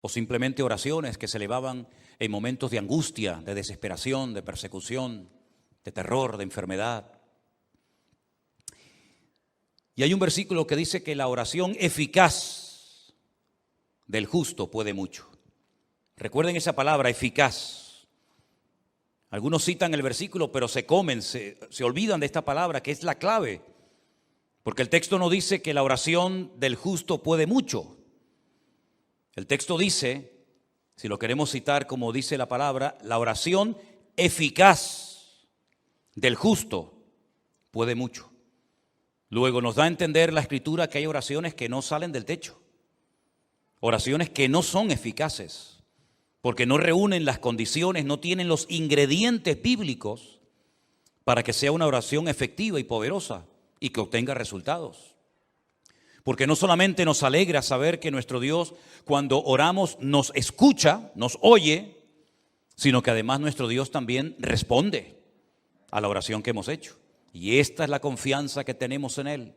o simplemente oraciones que se elevaban en momentos de angustia, de desesperación, de persecución, de terror, de enfermedad. Y hay un versículo que dice que la oración eficaz del justo puede mucho. Recuerden esa palabra, eficaz. Algunos citan el versículo, pero se olvidan de esta palabra, que es la clave. Porque el texto no dice que la oración del justo puede mucho. El texto dice, si lo queremos citar como dice la palabra, la oración eficaz del justo puede mucho. Luego nos da a entender la Escritura que hay oraciones que no salen del techo. Oraciones que no son eficaces, porque no reúnen las condiciones, no tienen los ingredientes bíblicos para que sea una oración efectiva y poderosa y que obtenga resultados. Porque no solamente nos alegra saber que nuestro Dios, cuando oramos, nos escucha, nos oye, sino que además nuestro Dios también responde a la oración que hemos hecho. Y esta es la confianza que tenemos en Él,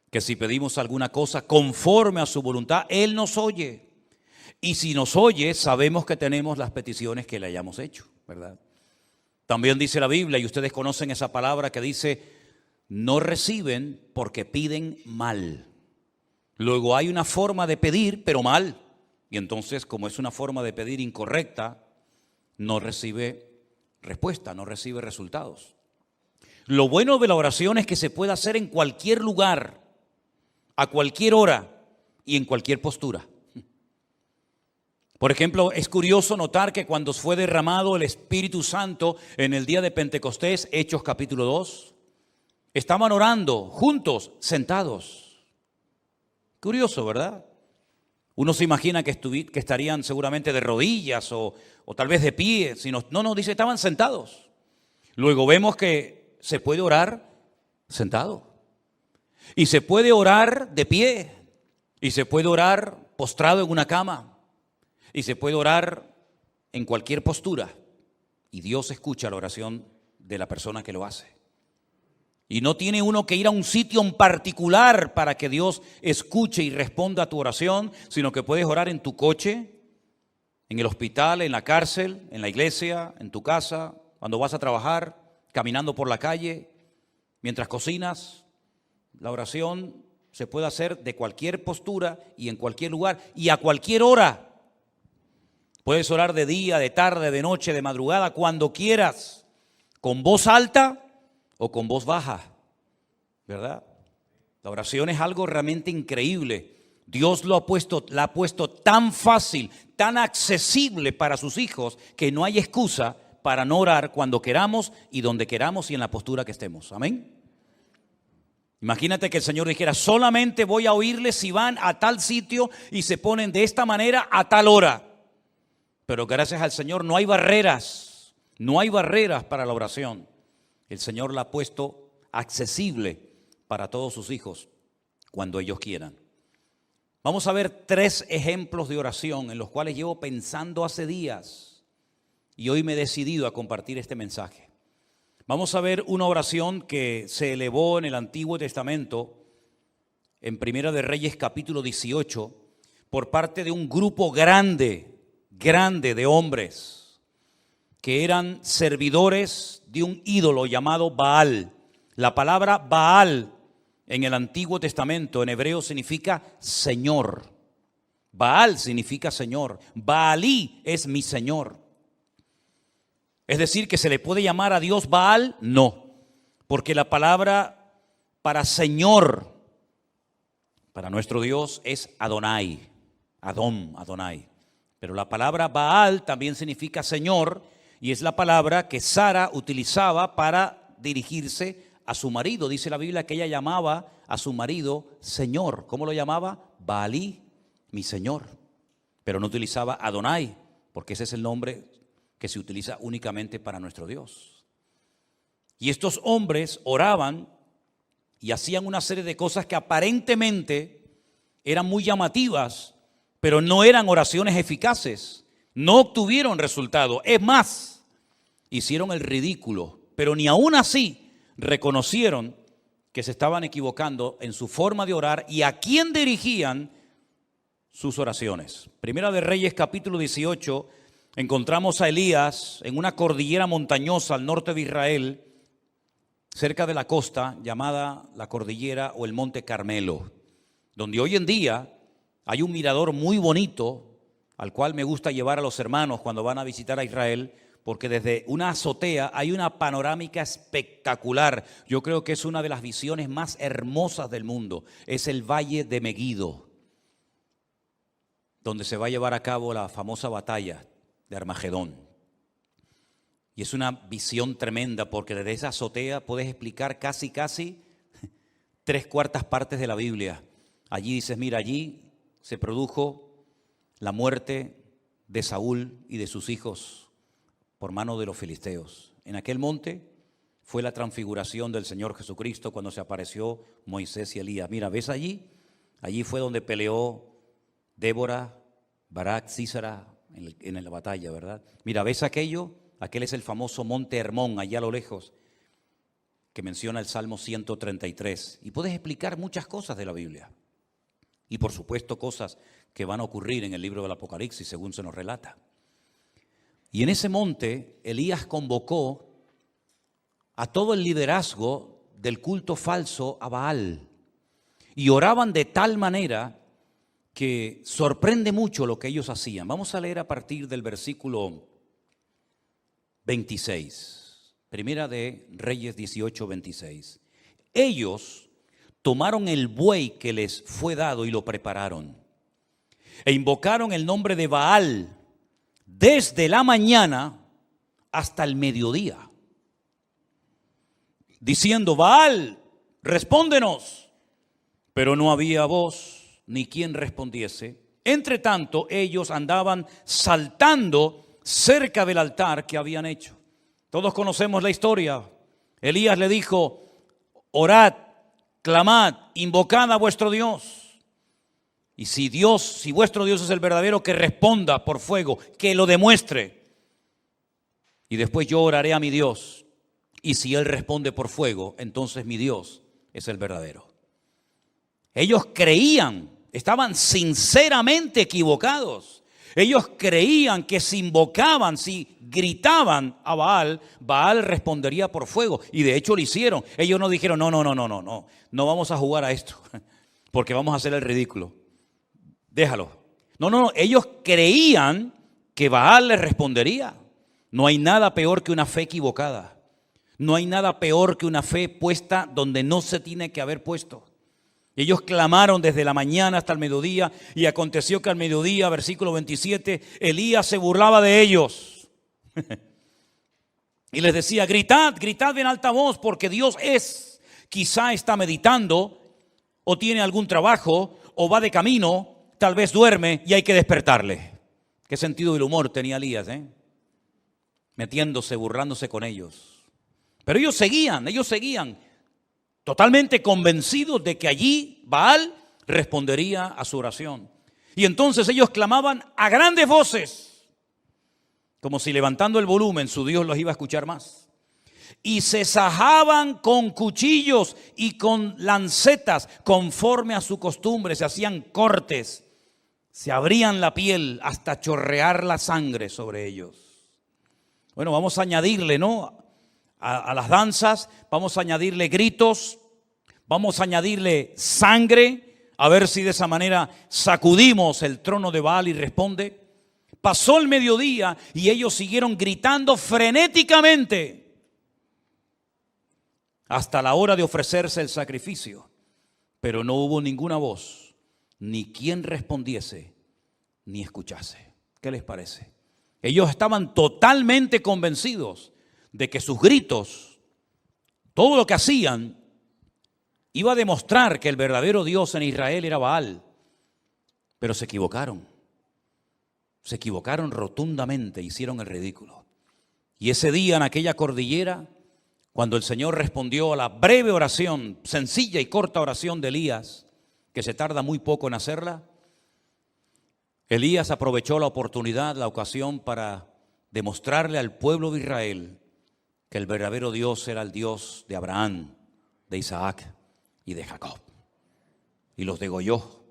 que si pedimos alguna cosa conforme a su voluntad, Él nos oye. Y si nos oye, sabemos que tenemos las peticiones que le hayamos hecho, ¿verdad? También dice la Biblia, y ustedes conocen esa palabra que dice, no reciben porque piden mal. Luego hay una forma de pedir, pero mal. Y entonces, como es una forma de pedir incorrecta, no recibe respuesta, no recibe resultados. Lo bueno de la oración es que se puede hacer en cualquier lugar, a cualquier hora y en cualquier postura. Por ejemplo, es curioso notar que cuando fue derramado el Espíritu Santo en el día de Pentecostés, Hechos capítulo 2, estaban orando juntos, sentados. Curioso, ¿verdad? Uno se imagina que estarían seguramente de rodillas o tal vez de pie. No, dice, estaban sentados. Luego vemos que se puede orar sentado. Y se puede orar de pie. Y se puede orar postrado en una cama. Y se puede orar en cualquier postura. Y Dios escucha la oración de la persona que lo hace. Y no tiene uno que ir a un sitio en particular para que Dios escuche y responda a tu oración, sino que puedes orar en tu coche, en el hospital, en la cárcel, en la iglesia, en tu casa, cuando vas a trabajar, caminando por la calle, mientras cocinas. La oración se puede hacer de cualquier postura y en cualquier lugar y a cualquier hora. Puedes orar de día, de tarde, de noche, de madrugada, cuando quieras, con voz alta o con voz baja, ¿verdad? La oración es algo realmente increíble. Dios la ha puesto tan fácil, tan accesible para sus hijos, que no hay excusa para no orar cuando queramos y donde queramos y en la postura que estemos. Amén. Imagínate que el Señor dijera, solamente voy a oírles si van a tal sitio y se ponen de esta manera a tal hora. Pero gracias al Señor no hay barreras para la oración. El Señor la ha puesto accesible para todos sus hijos cuando ellos quieran. Vamos a ver 3 ejemplos de oración en los cuales llevo pensando hace días y hoy me he decidido a compartir este mensaje. Vamos a ver una oración que se elevó en el Antiguo Testamento, en Primera de Reyes capítulo 18, por parte de un grupo grande de hombres que eran servidores de un ídolo llamado Baal. La palabra Baal en el Antiguo Testamento en hebreo significa Señor. Baal significa Señor. Baalí es mi Señor. Es decir, que se le puede llamar a Dios Baal, no, porque la palabra para Señor, para nuestro Dios es Adonai, Adonai. Pero la palabra Baal también significa Señor y es la palabra que Sara utilizaba para dirigirse a su marido. Dice la Biblia que ella llamaba a su marido Señor. ¿Cómo lo llamaba? Baalí, mi Señor. Pero no utilizaba Adonai, porque ese es el nombre que se utiliza únicamente para nuestro Dios. Y estos hombres oraban y hacían una serie de cosas que aparentemente eran muy llamativas, pero no eran oraciones eficaces. No obtuvieron resultado. Es más, hicieron el ridículo, pero ni aún así reconocieron que se estaban equivocando en su forma de orar y a quién dirigían sus oraciones. Primera de Reyes, capítulo 18, encontramos a Elías en una cordillera montañosa al norte de Israel, cerca de la costa, llamada la cordillera o el Monte Carmelo, donde hoy en día hay un mirador muy bonito, al cual me gusta llevar a los hermanos cuando van a visitar a Israel, porque desde una azotea hay una panorámica espectacular. Yo creo que es una de las visiones más hermosas del mundo. Es el Valle de Meguido, donde se va a llevar a cabo la famosa batalla de Armagedón. Y es una visión tremenda, porque desde esa azotea puedes explicar casi 3/4 partes de la Biblia. Allí dices, mira, allí se produjo la muerte de Saúl y de sus hijos por mano de los filisteos. En aquel monte fue la transfiguración del Señor Jesucristo cuando se apareció Moisés y Elías. Mira, ¿ves allí? Allí fue donde peleó Débora, Barak, Sísara en la batalla, ¿verdad? Mira, ¿ves aquello? Aquel es el famoso monte Hermón, allá a lo lejos, que menciona el Salmo 133. Y puedes explicar muchas cosas de la Biblia. Y por supuesto cosas que van a ocurrir en el libro del Apocalipsis, según se nos relata. Y en ese monte, Elías convocó a todo el liderazgo del culto falso a Baal. Y oraban de tal manera que sorprende mucho lo que ellos hacían. Vamos a leer a partir del versículo 26. Primera de Reyes 18, 26. Ellos tomaron el buey que les fue dado y lo prepararon. E invocaron el nombre de Baal desde la mañana hasta el mediodía, diciendo, Baal, respóndenos. Pero no había voz ni quien respondiese. Entre tanto, ellos andaban saltando cerca del altar que habían hecho. Todos conocemos la historia. Elías le dijo, orad, clamad, invocad a vuestro Dios. Y si vuestro Dios es el verdadero, que responda por fuego, que lo demuestre. Y después yo oraré a mi Dios. Y si Él responde por fuego, entonces mi Dios es el verdadero. Ellos creían, estaban sinceramente equivocados. Ellos creían que si invocaban, si gritaban a Baal, Baal respondería por fuego. Y de hecho lo hicieron. Ellos no dijeron, no vamos a jugar a esto, porque vamos a hacer el ridículo. Déjalo. No, ellos creían que Baal les respondería. No hay nada peor que una fe equivocada. No hay nada peor que una fe puesta donde no se tiene que haber puesto. Ellos clamaron desde la mañana hasta el mediodía, y aconteció que al mediodía, versículo 27, Elías se burlaba de ellos. Y les decía, gritad en alta voz, porque Dios quizá está meditando, o tiene algún trabajo, o va de camino, tal vez duerme y hay que despertarle. Qué sentido del humor tenía Elías, metiéndose, burlándose con ellos. Pero ellos seguían totalmente convencidos de que allí Baal respondería a su oración. Y entonces ellos clamaban a grandes voces, como si levantando el volumen su Dios los iba a escuchar más. Y se sajaban con cuchillos y con lancetas, conforme a su costumbre. Se hacían cortes, se abrían la piel hasta chorrear la sangre sobre ellos. Bueno, vamos a añadirle, a las danzas, vamos a añadirle gritos, vamos a añadirle sangre, a ver si de esa manera sacudimos el trono de Baal y responde. Pasó el mediodía y ellos siguieron gritando frenéticamente hasta la hora de ofrecerse el sacrificio, pero no hubo ninguna voz, ni quien respondiese, ni escuchase. ¿Qué les parece? Ellos estaban totalmente convencidos de que sus gritos, todo lo que hacían, iba a demostrar que el verdadero Dios en Israel era Baal. Pero se equivocaron rotundamente, hicieron el ridículo. Y ese día en aquella cordillera, cuando el Señor respondió a la breve oración, sencilla y corta oración de Elías, que se tarda muy poco en hacerla, Elías aprovechó la oportunidad, la ocasión, para demostrarle al pueblo de Israel que el verdadero Dios era el Dios de Abraham, de Isaac y de Jacob. Y los degolló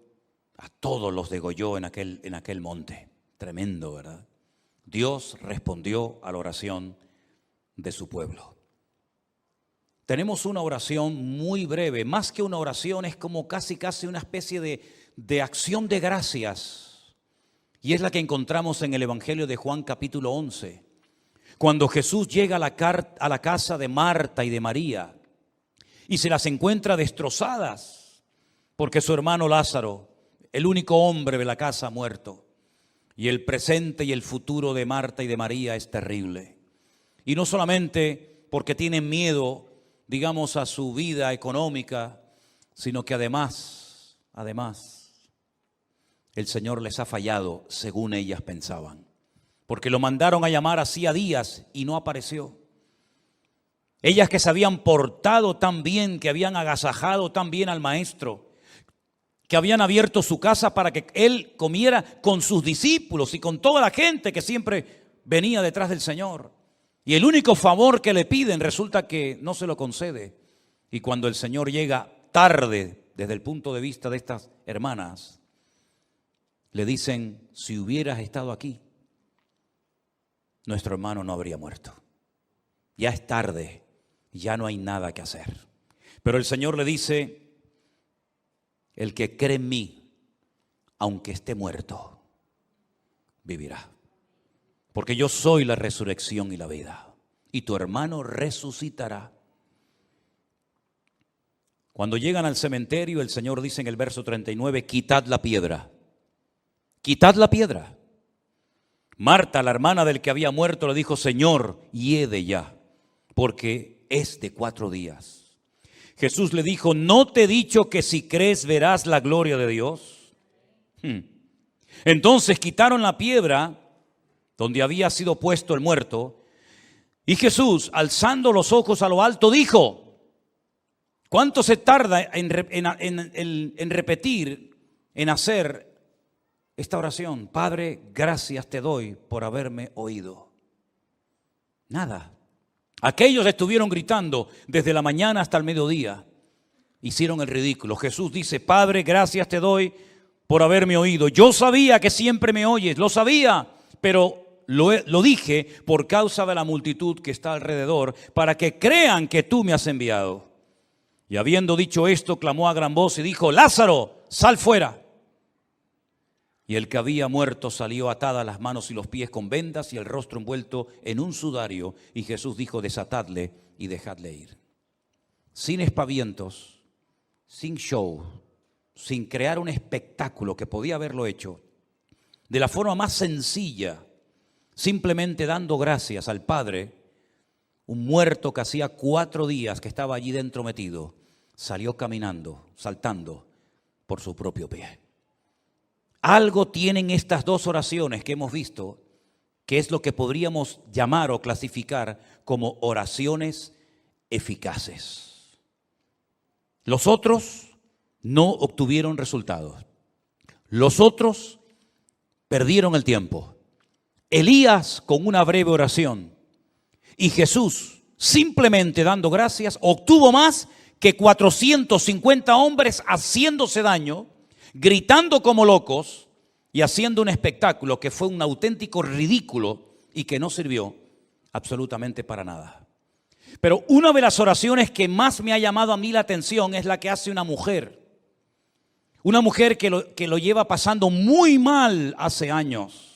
A todos los degolló en aquel monte. Tremendo, ¿verdad? Dios respondió a la oración de su pueblo. Tenemos una oración muy breve, más que una oración, es como casi una especie de acción de gracias. Y es la que encontramos en el Evangelio de Juan capítulo 11. Cuando Jesús llega a la casa de Marta y de María y se las encuentra destrozadas porque su hermano Lázaro, el único hombre de la casa, ha muerto. Y el presente y el futuro de Marta y de María es terrible. Y no solamente porque tienen miedo, digamos, a su vida económica, sino que además, el Señor les ha fallado según ellas pensaban. Porque lo mandaron a llamar hacía días y no apareció. Ellas que se habían portado tan bien, que habían agasajado tan bien al maestro, que habían abierto su casa para que él comiera con sus discípulos y con toda la gente que siempre venía detrás del Señor. Y el único favor que le piden resulta que no se lo concede. Y cuando el Señor llega tarde, desde el punto de vista de estas hermanas, le dicen: si hubieras estado aquí, nuestro hermano no habría muerto. Ya es tarde, ya no hay nada que hacer. Pero el Señor le dice: el que cree en mí, aunque esté muerto, vivirá. Porque yo soy la resurrección y la vida. Y tu hermano resucitará. Cuando llegan al cementerio, el Señor dice en el verso 39, quitad la piedra. Quitad la piedra. Marta, la hermana del que había muerto, le dijo: Señor, hiede ya, porque es de 4 días. Jesús le dijo: ¿no te he dicho que si crees verás la gloria de Dios? Entonces quitaron la piedra donde había sido puesto el muerto, y Jesús, alzando los ojos a lo alto, dijo: ¿cuánto se tarda en repetir, en hacer esta oración? Padre, gracias te doy por haberme oído. Nada. Aquellos estuvieron gritando desde la mañana hasta el mediodía. Hicieron el ridículo. Jesús dice: Padre, gracias te doy por haberme oído. Yo sabía que siempre me oyes, lo sabía, pero lo dije por causa de la multitud que está alrededor, para que crean que tú me has enviado. Y habiendo dicho esto, clamó a gran voz y dijo: Lázaro, sal fuera. Y el que había muerto salió atadas las manos y los pies con vendas y el rostro envuelto en un sudario. Y Jesús dijo: desatadle y dejadle ir. Sin espavientos, sin show, sin crear un espectáculo que podía haberlo hecho, de la forma más sencilla, simplemente dando gracias al Padre, un muerto que hacía 4 días que estaba allí dentro metido, salió caminando, saltando por su propio pie. Algo tienen estas 2 oraciones que hemos visto, que es lo que podríamos llamar o clasificar como oraciones eficaces. Los otros no obtuvieron resultados. Los otros perdieron el tiempo. Elías con una breve oración y Jesús simplemente dando gracias obtuvo más que 450 hombres haciéndose daño, gritando como locos y haciendo un espectáculo que fue un auténtico ridículo y que no sirvió absolutamente para nada. Pero una de las oraciones que más me ha llamado a mí la atención es la que hace una mujer. Una mujer que lo lleva pasando muy mal hace años.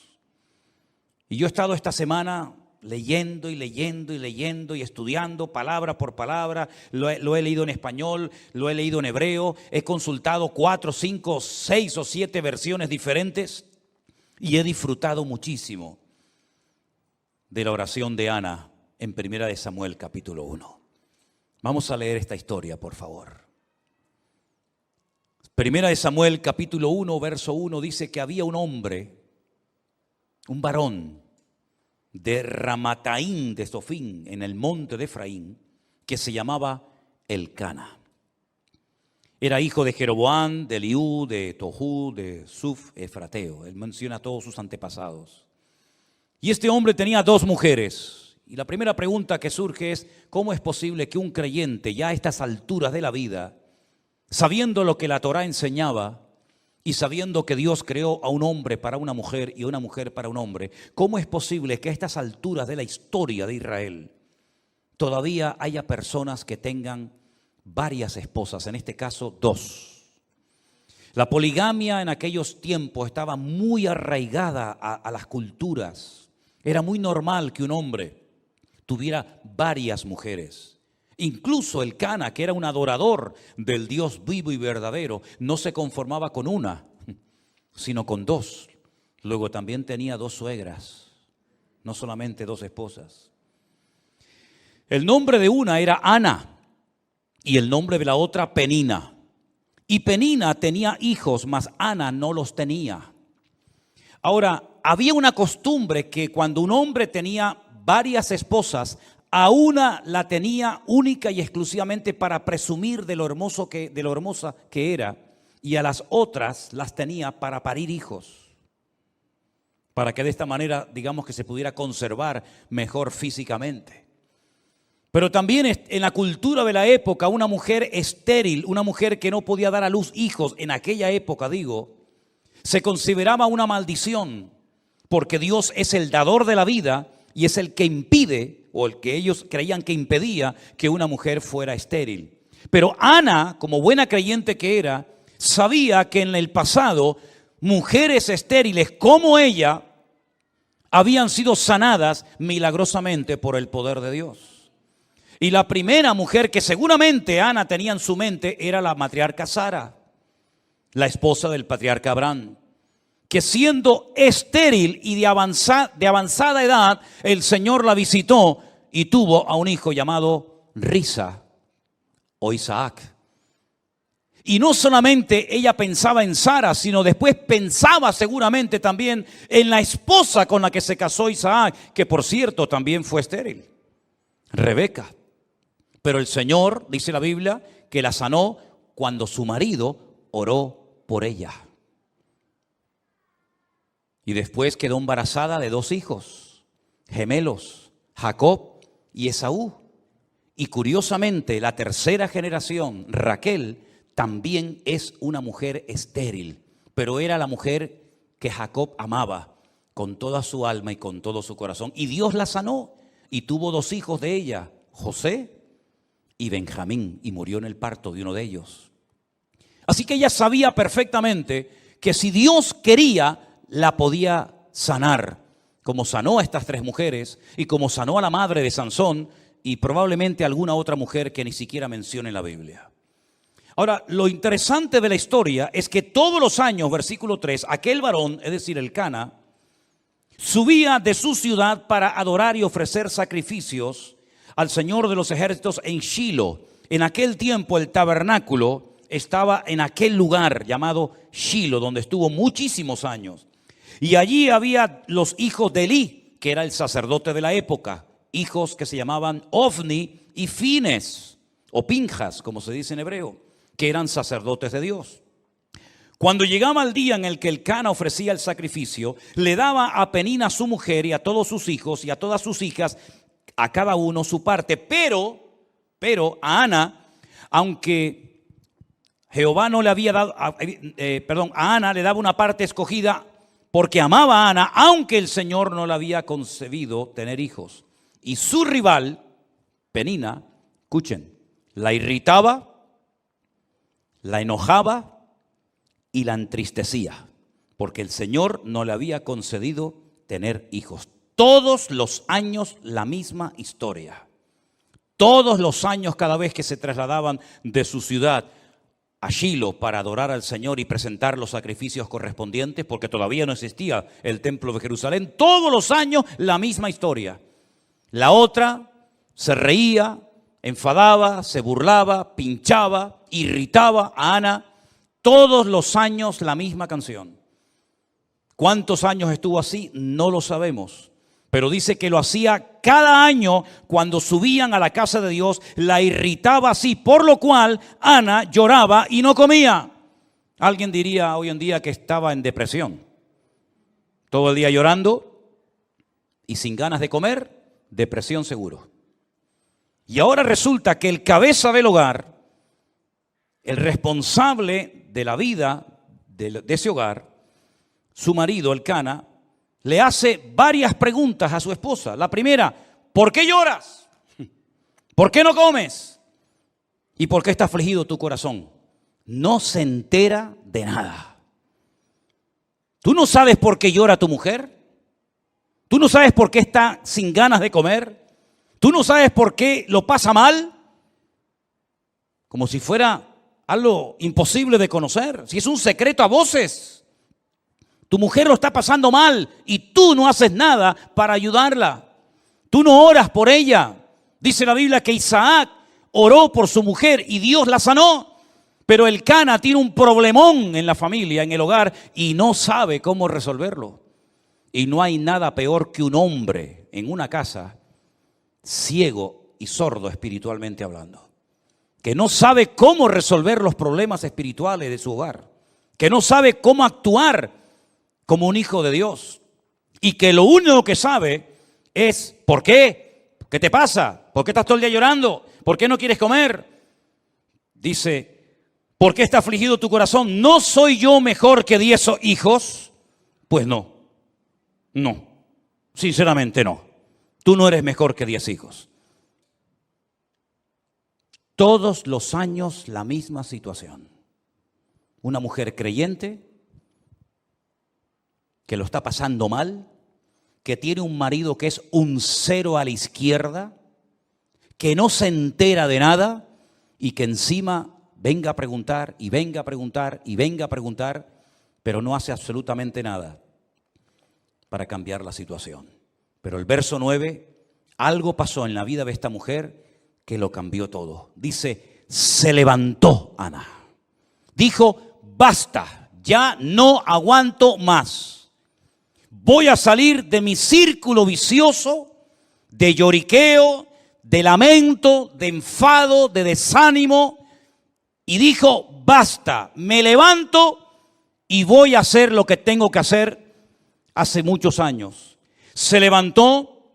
Y yo he estado esta semana leyendo y estudiando palabra por palabra. Lo he leído en español, lo he leído en hebreo, he consultado 4, 5, 6 o 7 versiones diferentes y he disfrutado muchísimo de la oración de Ana en 1 Samuel capítulo 1. Vamos a leer esta historia, por favor. 1 Samuel capítulo 1, verso 1 dice que había un hombre, un varón de Ramataim de Sofín, en el monte de Efraín, que se llamaba Elcana. Era hijo de Jeroboam, de Eliú, de Tohu, de Suf, Efrateo. Él menciona a todos sus antepasados. Y este hombre tenía 2 mujeres. Y la primera pregunta que surge es: ¿cómo es posible que un creyente ya a estas alturas de la vida, sabiendo lo que la Torá enseñaba y sabiendo que Dios creó a un hombre para una mujer y a una mujer para un hombre, ¿cómo es posible que a estas alturas de la historia de Israel todavía haya personas que tengan varias esposas, en este caso 2? La poligamia en aquellos tiempos estaba muy arraigada a las culturas. Era muy normal que un hombre tuviera varias mujeres. Incluso el Cana, que era un adorador del Dios vivo y verdadero, no se conformaba con una, sino con 2. Luego también tenía 2 suegras, no solamente 2 esposas. El nombre de una era Ana y el nombre de la otra Penina. Y Penina tenía hijos, mas Ana no los tenía. Ahora, había una costumbre que cuando un hombre tenía varias esposas, a una la tenía única y exclusivamente para presumir de lo hermosa que era, y a las otras las tenía para parir hijos, para que de esta manera, digamos, que se pudiera conservar mejor físicamente. Pero también en la cultura de la época, una mujer estéril, una mujer que no podía dar a luz hijos, en aquella época, se consideraba una maldición, porque Dios es el dador de la vida y es el que impide, o el que ellos creían que impedía, que una mujer fuera estéril. Pero Ana, como buena creyente que era, sabía que en el pasado mujeres estériles como ella habían sido sanadas milagrosamente por el poder de Dios. Y la primera mujer que seguramente Ana tenía en su mente era la matriarca Sara, la esposa del patriarca Abraham, que siendo estéril y de avanzada edad, el Señor la visitó y tuvo a un hijo llamado Risa o Isaac. Y no solamente ella pensaba en Sara, sino después pensaba seguramente también en la esposa con la que se casó Isaac, que por cierto también fue estéril, Rebeca. Pero el Señor, dice la Biblia, que la sanó cuando su marido oró por ella. Y después quedó embarazada de 2 hijos, gemelos, Jacob y Esaú. Y curiosamente, la tercera generación, Raquel, también es una mujer estéril, pero era la mujer que Jacob amaba con toda su alma y con todo su corazón. Y Dios la sanó y tuvo 2 hijos de ella, José y Benjamín, y murió en el parto de uno de ellos. Así que ella sabía perfectamente que si Dios quería, la podía sanar, como sanó a estas 3 mujeres y como sanó a la madre de Sansón y probablemente alguna otra mujer que ni siquiera menciona en la Biblia. Ahora, lo interesante de la historia es que todos los años, versículo 3, aquel varón, es decir, el Cana, subía de su ciudad para adorar y ofrecer sacrificios al Señor de los ejércitos en Shilo. En aquel tiempo el tabernáculo estaba en aquel lugar llamado Shilo, donde estuvo muchísimos años. Y allí había los hijos de Elí, que era el sacerdote de la época, hijos que se llamaban Ofni y Fines, o Pinjas, como se dice en hebreo, que eran sacerdotes de Dios. Cuando llegaba el día en el que el Cana ofrecía el sacrificio, le daba a Penina su mujer y a todos sus hijos y a todas sus hijas, a cada uno su parte. Pero a Ana, aunque Jehová no le había dado, a Ana le daba una parte escogida porque amaba a Ana, aunque el Señor no le había concebido tener hijos. Y su rival, Penina, escuchen, la irritaba, la enojaba y la entristecía, porque el Señor no le había concedido tener hijos. Todos los años la misma historia. Todos los años, cada vez que se trasladaban de su ciudad a Shilo para adorar al Señor y presentar los sacrificios correspondientes, porque todavía no existía el templo de Jerusalén, todos los años la misma historia. La otra se reía, enfadaba, se burlaba, pinchaba, irritaba a Ana. Todos los años la misma canción. ¿Cuántos años estuvo así? No lo sabemos. Pero dice que lo hacía cada año cuando subían a la casa de Dios, la irritaba así, por lo cual Ana lloraba y no comía. Alguien diría hoy en día que estaba en depresión. Todo el día llorando y sin ganas de comer, depresión seguro. Y ahora resulta que el cabeza del hogar, el responsable de la vida de ese hogar, su marido, Elcana, le hace varias preguntas a su esposa. La primera, ¿por qué lloras? ¿Por qué no comes? ¿Y por qué está afligido tu corazón? No se entera de nada. ¿Tú no sabes por qué llora tu mujer? ¿Tú no sabes por qué está sin ganas de comer? ¿Tú no sabes por qué lo pasa mal? Como si fuera algo imposible de conocer. Si es un secreto a voces. Tu mujer lo está pasando mal y tú no haces nada para ayudarla. Tú no oras por ella. Dice la Biblia que Isaac oró por su mujer y Dios la sanó. Pero Elcana tiene un problemón en la familia, en el hogar, y no sabe cómo resolverlo. Y no hay nada peor que un hombre en una casa ciego y sordo espiritualmente hablando, que no sabe cómo resolver los problemas espirituales de su hogar, que no sabe cómo actuar como un hijo de Dios, y que lo único que sabe es ¿por qué? ¿Qué te pasa? ¿Por qué estás todo el día llorando? ¿Por qué no quieres comer? Dice, ¿por qué está afligido tu corazón? ¿No soy yo mejor que 10 hijos? Pues no, sinceramente no. Tú no eres mejor que 10 hijos. Todos los años la misma situación. Una mujer creyente que lo está pasando mal, que tiene un marido que es un cero a la izquierda, que no se entera de nada y que encima venga a preguntar y venga a preguntar y venga a preguntar, pero no hace absolutamente nada para cambiar la situación. Pero el verso 9, algo pasó en la vida de esta mujer que lo cambió todo. Dice, se levantó Ana. Dijo, basta, ya no aguanto más. Voy a salir de mi círculo vicioso de lloriqueo, de lamento, de enfado, de desánimo. Y dijo, basta, me levanto y voy a hacer lo que tengo que hacer hace muchos años. Se levantó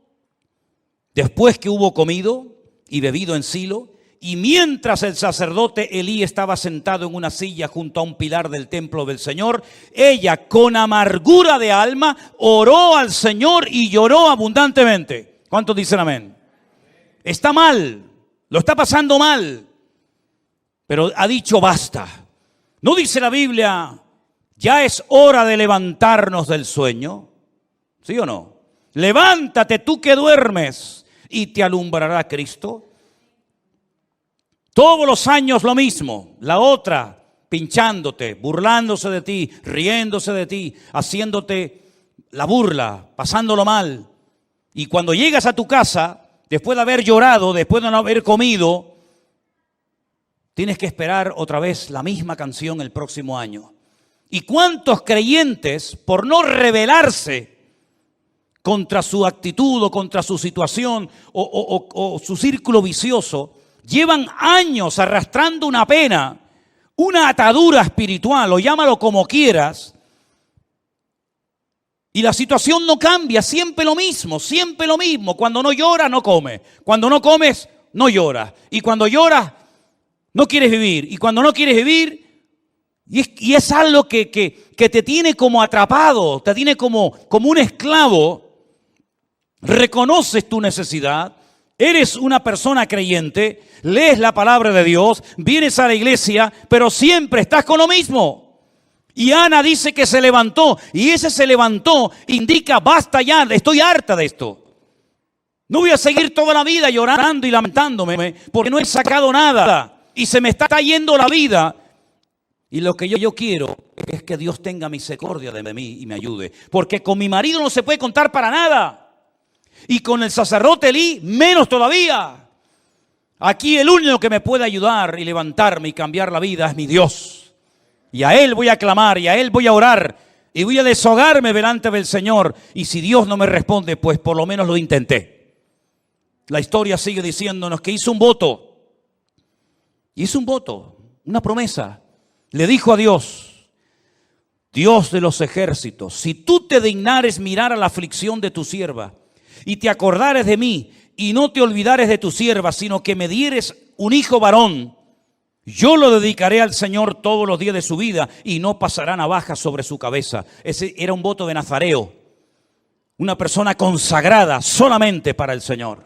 después que hubo comido y bebido en Silo, y mientras el sacerdote Elí estaba sentado en una silla junto a un pilar del templo del Señor, ella con amargura de alma oró al Señor y lloró abundantemente. ¿Cuántos dicen amén? Está mal, lo está pasando mal, pero ha dicho basta. ¿No dice la Biblia, ya es hora de levantarnos del sueño? ¿Sí o no? Levántate tú que duermes y te alumbrará Cristo. Todos los años lo mismo, la otra pinchándote, burlándose de ti, riéndose de ti, haciéndote la burla, pasándolo mal. Y cuando llegas a tu casa, después de haber llorado, después de no haber comido, tienes que esperar otra vez la misma canción el próximo año. ¿Y cuántos creyentes, por no rebelarse contra su actitud o contra su situación o su círculo vicioso, llevan años arrastrando una pena, una atadura espiritual, o llámalo como quieras, y la situación no cambia, siempre lo mismo, siempre lo mismo. Cuando no lloras, no comes. Cuando no comes, no lloras. Y cuando lloras, no quieres vivir. Y cuando no quieres vivir, y es algo que te tiene como atrapado, te tiene como un esclavo. Reconoces tu necesidad, eres una persona creyente, lees la palabra de Dios, vienes a la iglesia, pero siempre estás con lo mismo. Y Ana dice que se levantó, y ese se levantó indica, basta ya, estoy harta de esto. No voy a seguir toda la vida llorando y lamentándome porque no he sacado nada y se me está yendo la vida. Y lo que yo quiero es que Dios tenga misericordia de mí y me ayude, porque con mi marido no se puede contar para nada. Y con el sacerdote Elí, menos todavía. Aquí el único que me puede ayudar y levantarme y cambiar la vida es mi Dios. Y a Él voy a clamar, y a Él voy a orar, y voy a deshogarme delante del Señor. Y si Dios no me responde, pues por lo menos lo intenté. La historia sigue diciéndonos que hizo un voto. Hizo un voto, una promesa. Le dijo a Dios, Dios de los ejércitos, si tú te dignares mirar a la aflicción de tu sierva, y te acordares de mí, y no te olvidares de tu sierva, sino que me dieres un hijo varón, Yo lo dedicaré al Señor todos los días de su vida y no pasará navaja sobre su cabeza. Ese era un voto de nazareo, una persona consagrada solamente para el Señor.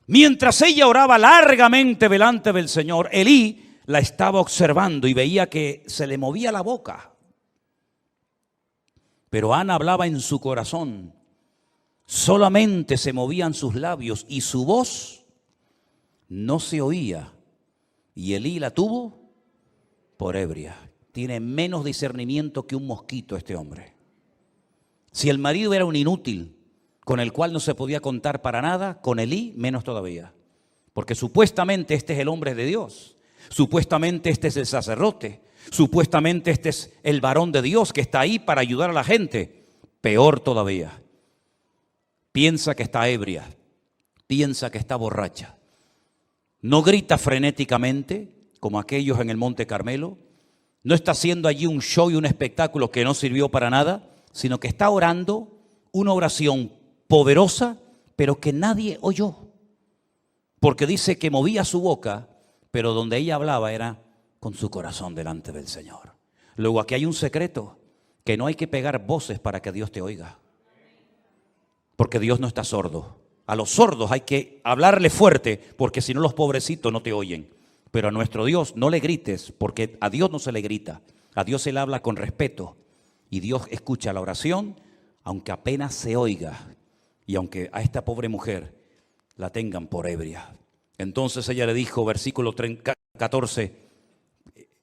Mientras ella oraba largamente delante del Señor, Elí la estaba observando y veía que se le movía la boca. Pero Ana hablaba en su corazón. Solamente se movían sus labios y su voz no se oía. Y Elí la tuvo por ebria. Tiene menos discernimiento que un mosquito este hombre. Si el marido era un inútil con el cual no se podía contar para nada, con Elí menos todavía. Porque supuestamente este es el hombre de Dios. Supuestamente este es el sacerdote. Supuestamente este es el varón de Dios que está ahí para ayudar a la gente. Peor todavía. Piensa que está ebria. Piensa que está borracha. No grita frenéticamente como aquellos en el Monte Carmelo. No está haciendo allí un show y un espectáculo que no sirvió para nada, sino que está orando una oración poderosa, pero que nadie oyó. Porque dice que movía su boca, pero donde ella hablaba era con su corazón delante del Señor. Luego aquí hay un secreto, que no hay que pegar voces para que Dios te oiga. Porque Dios no está sordo. A los sordos hay que hablarle fuerte, porque si no los pobrecitos no te oyen. Pero a nuestro Dios no le grites, porque a Dios no se le grita. A Dios se le habla con respeto. Y Dios escucha la oración, aunque apenas se oiga. Y aunque a esta pobre mujer la tengan por ebria. Entonces ella le dijo, versículo 14,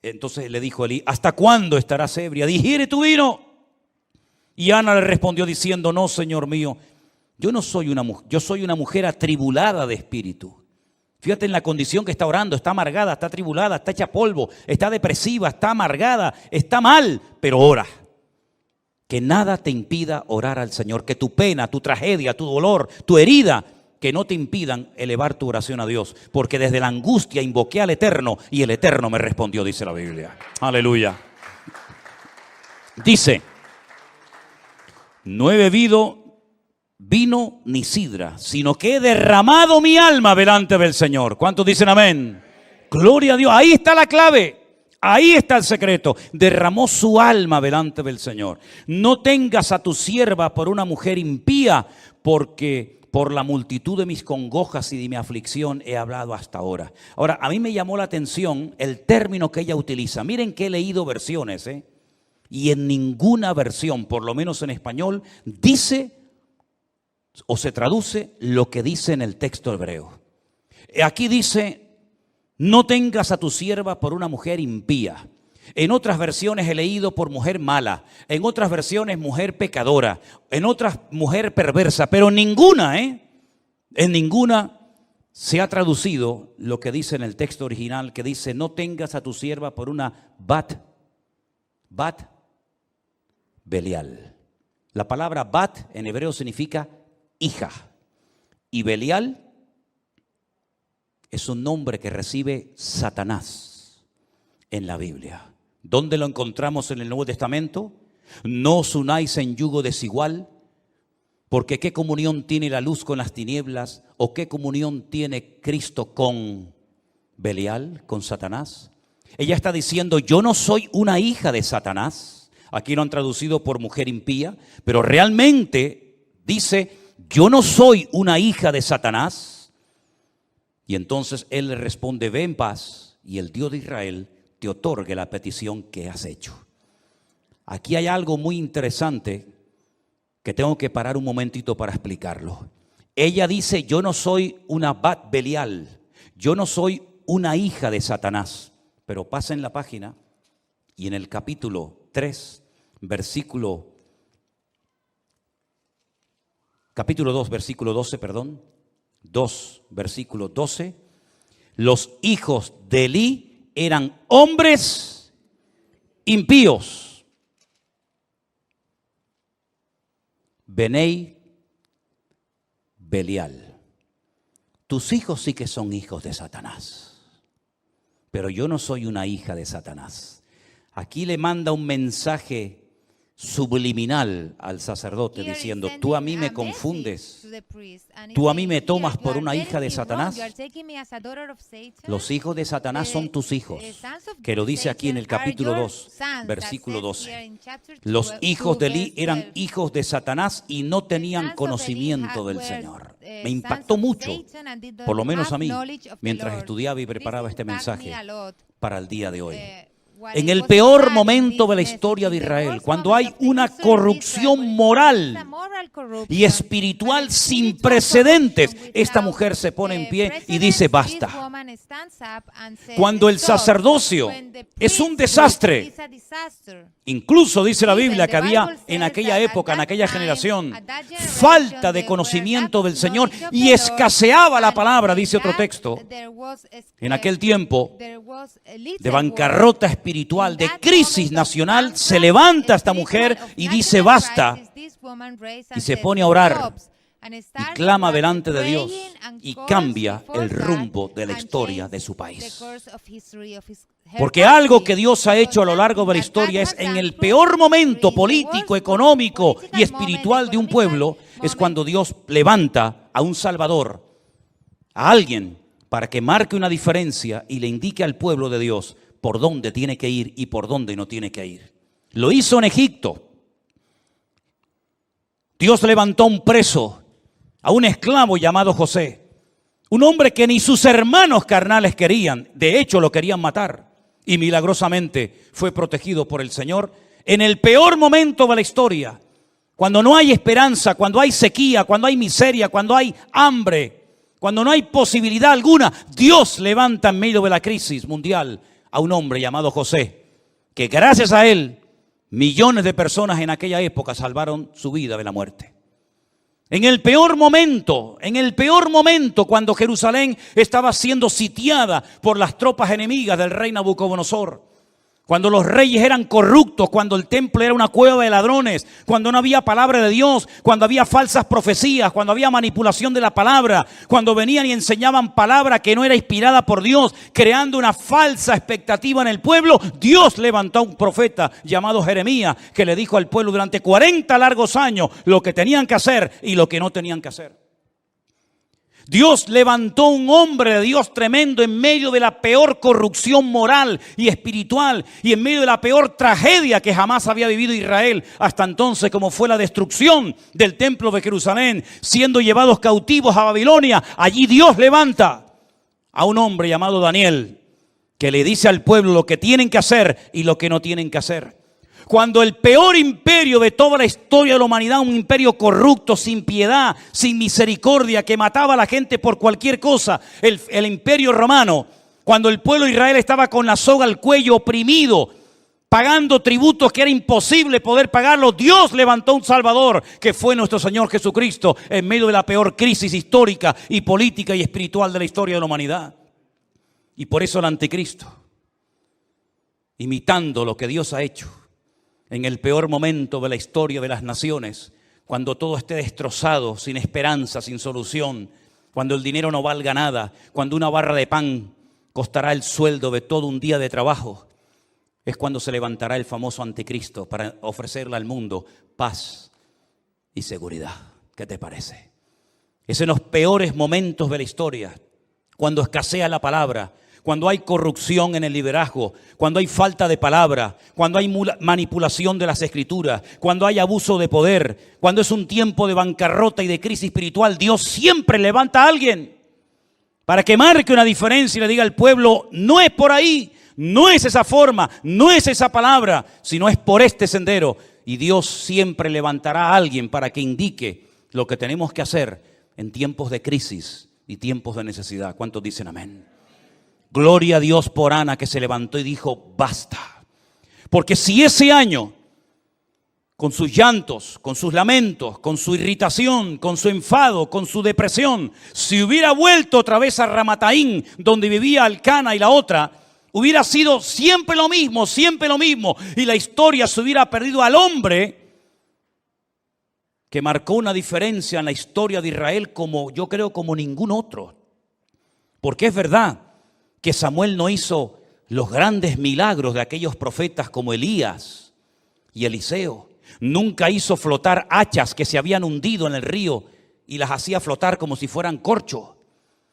entonces le dijo a Elí, ¿hasta cuándo estarás ebria? Digiere tu vino. Y Ana le respondió diciendo, no, Señor mío, yo soy una mujer atribulada de espíritu. Fíjate en la condición que está orando, está amargada, está atribulada, está hecha polvo, está depresiva, está amargada, está mal, pero ora. Que nada te impida orar al Señor, que tu pena, tu tragedia, tu dolor, tu herida, que no te impidan elevar tu oración a Dios. Porque desde la angustia invoqué al Eterno y el Eterno me respondió, dice la Biblia. Aleluya. Dice, no he bebido vino ni sidra, sino que he derramado mi alma delante del Señor. ¿Cuántos dicen amén? Gloria a Dios. Ahí está la clave. Ahí está el secreto. Derramó su alma delante del Señor. No tengas a tu sierva por una mujer impía, porque por la multitud de mis congojas y de mi aflicción he hablado hasta ahora. Ahora, a mí me llamó la atención el término que ella utiliza. Miren que he leído versiones, y en ninguna versión, por lo menos en español, dice o se traduce lo que dice en el texto hebreo. Aquí dice, no tengas a tu sierva por una mujer impía. En otras versiones he leído por mujer mala, en otras versiones mujer pecadora, en otras mujer perversa, pero en ninguna se ha traducido lo que dice en el texto original, que dice, no tengas a tu sierva por una bat Belial. La palabra bat en hebreo significa hija, y Belial es un nombre que recibe Satanás en la Biblia. ¿Dónde lo encontramos en el Nuevo Testamento? No os unáis en yugo desigual, porque ¿qué comunión tiene la luz con las tinieblas? ¿O qué comunión tiene Cristo con Belial, con Satanás? Ella está diciendo, yo no soy una hija de Satanás. Aquí lo han traducido por mujer impía, pero realmente dice, yo no soy una hija de Satanás. Y entonces él le responde, ve en paz, y el Dios de Israel te otorgue la petición que has hecho. Aquí hay algo muy interesante que tengo que parar un momentito para explicarlo. Ella dice, yo no soy una bat Belial, yo no soy una hija de Satanás. Pero pasa en la página y en el capítulo 3, capítulo 2, versículo 12, 2, versículo 12, los hijos de Elí eran hombres impíos. Benei Belial. Tus hijos sí que son hijos de Satanás, pero yo no soy una hija de Satanás. Aquí le manda un mensaje subliminal al sacerdote Here is diciendo, sending tú a mí a me message confundes, to the priest, and tú it's a mí me saying, tomas "Here, por you una are hija de getting me wrong. Satanás". You are taking me as a daughter of Satan. Los hijos de Satanás son tus hijos, que lo dice aquí en el capítulo 2, versículo 12. Los hijos de Eli eran hijos de Satanás y no tenían conocimiento del Señor. Me impactó mucho, por lo menos a mí, mientras estudiaba y preparaba este mensaje para el día de hoy. En el peor momento de la historia de Israel, cuando hay una corrupción moral y espiritual sin precedentes, esta mujer se pone en pie y dice basta. Cuando el sacerdocio es un desastre, incluso dice la Biblia que había en aquella época, en aquella generación, falta de conocimiento del Señor y escaseaba la palabra, dice otro texto. En aquel tiempo de bancarrota espiritual, de crisis nacional, se levanta esta mujer y dice basta, y se pone a orar y clama delante de Dios y cambia el rumbo de la historia de su país. Porque algo que Dios ha hecho a lo largo de la historia es en el peor momento político, económico y espiritual de un pueblo, es cuando Dios levanta a un Salvador, a alguien para que marque una diferencia y le indique al pueblo de Dios por dónde tiene que ir y por dónde no tiene que ir. Lo hizo en Egipto. Dios levantó a un preso, a un esclavo llamado José, un hombre que ni sus hermanos carnales querían, de hecho lo querían matar, y milagrosamente fue protegido por el Señor en el peor momento de la historia, cuando no hay esperanza, cuando hay sequía, cuando hay miseria, cuando hay hambre, cuando no hay posibilidad alguna. Dios levanta en medio de la crisis mundial a un hombre llamado José, que gracias a él millones de personas en aquella época salvaron su vida de la muerte. En el peor momento, cuando Jerusalén estaba siendo sitiada por las tropas enemigas del rey Nabucodonosor, cuando los reyes eran corruptos, cuando el templo era una cueva de ladrones, cuando no había palabra de Dios, cuando había falsas profecías, cuando había manipulación de la palabra, cuando venían y enseñaban palabra que no era inspirada por Dios, creando una falsa expectativa en el pueblo, Dios levantó a un profeta llamado Jeremías que le dijo al pueblo durante 40 largos años lo que tenían que hacer y lo que no tenían que hacer. Dios levantó un hombre de Dios tremendo en medio de la peor corrupción moral y espiritual y en medio de la peor tragedia que jamás había vivido Israel hasta entonces, como fue la destrucción del templo de Jerusalén, siendo llevados cautivos a Babilonia. Allí Dios levanta a un hombre llamado Daniel que le dice al pueblo lo que tienen que hacer y lo que no tienen que hacer. Cuando el peor imperio de toda la historia de la humanidad, un imperio corrupto, sin piedad, sin misericordia, que mataba a la gente por cualquier cosa, el imperio romano, cuando el pueblo de Israel estaba con la soga al cuello, oprimido, pagando tributos que era imposible poder pagarlos, Dios levantó un Salvador que fue nuestro Señor Jesucristo en medio de la peor crisis histórica y política y espiritual de la historia de la humanidad. Y por eso el anticristo, imitando lo que Dios ha hecho, en el peor momento de la historia de las naciones, cuando todo esté destrozado, sin esperanza, sin solución, cuando el dinero no valga nada, cuando una barra de pan costará el sueldo de todo un día de trabajo, es cuando se levantará el famoso anticristo para ofrecerle al mundo paz y seguridad. ¿Qué te parece? Es en los peores momentos de la historia, cuando escasea la palabra, cuando hay corrupción en el liderazgo, cuando hay falta de palabra, cuando hay manipulación de las escrituras, cuando hay abuso de poder, cuando es un tiempo de bancarrota y de crisis espiritual, Dios siempre levanta a alguien para que marque una diferencia y le diga al pueblo, no es por ahí, no es esa forma, no es esa palabra, sino es por este sendero. Y Dios siempre levantará a alguien para que indique lo que tenemos que hacer en tiempos de crisis y tiempos de necesidad. ¿Cuántos dicen amén? Gloria a Dios por Ana, que se levantó y dijo, basta. Porque si ese año, con sus llantos, con sus lamentos, con su irritación, con su enfado, con su depresión, si hubiera vuelto otra vez a Ramataín, donde vivía Elcana y la otra, hubiera sido siempre lo mismo, y la historia se hubiera perdido al hombre que marcó una diferencia en la historia de Israel como yo creo como ningún otro. Porque es verdad que Samuel no hizo los grandes milagros de aquellos profetas como Elías y Eliseo, Nunca hizo flotar hachas que se habían hundido en el río y las hacía flotar como si fueran corcho.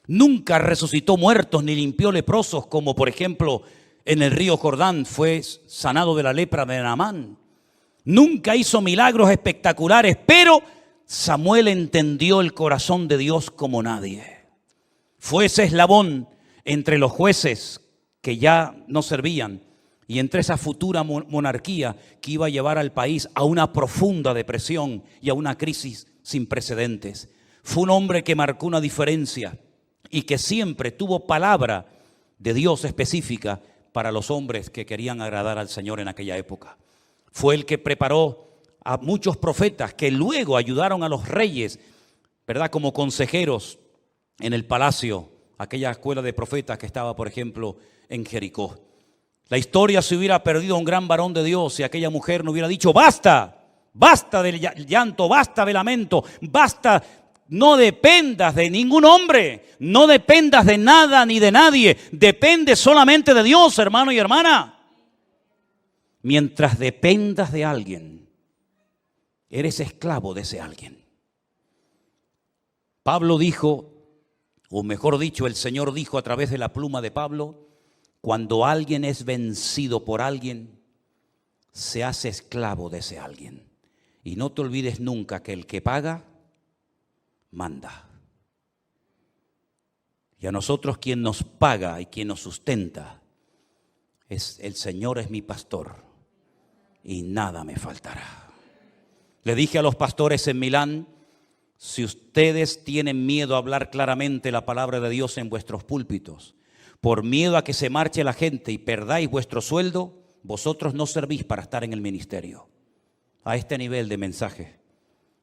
Nunca resucitó muertos ni limpió leprosos, como por ejemplo en el río Jordán fue sanado de la lepra de Naamán. Nunca hizo milagros espectaculares, pero Samuel entendió el corazón de Dios como nadie. Fue ese eslabón entre los jueces que ya no servían y entre esa futura monarquía que iba a llevar al país a una profunda depresión y a una crisis sin precedentes. Fue un hombre que marcó una diferencia y que siempre tuvo palabra de Dios específica para los hombres que querían agradar al Señor en aquella época. Fue el que preparó a muchos profetas que luego ayudaron a los reyes, ¿verdad?, como consejeros en el palacio, aquella escuela de profetas que estaba, por ejemplo, en Jericó. La historia se hubiera perdido a un gran varón de Dios si aquella mujer no hubiera dicho: basta, basta del llanto, basta de lamento, basta. No dependas de ningún hombre, no dependas de nada ni de nadie, depende solamente de Dios, hermano y hermana. Mientras dependas de alguien, eres esclavo de ese alguien. Pablo dijo, o mejor dicho, el Señor dijo a través de la pluma de Pablo: cuando alguien es vencido por alguien, se hace esclavo de ese alguien. Y no te olvides nunca que el que paga, manda. Y a nosotros quien nos paga y quien nos sustenta es el Señor, es mi pastor y nada me faltará. Le dije a los pastores en Milán: si ustedes tienen miedo a hablar claramente la palabra de Dios en vuestros púlpitos, por miedo a que se marche la gente y perdáis vuestro sueldo, vosotros no servís para estar en el ministerio. A este nivel de mensaje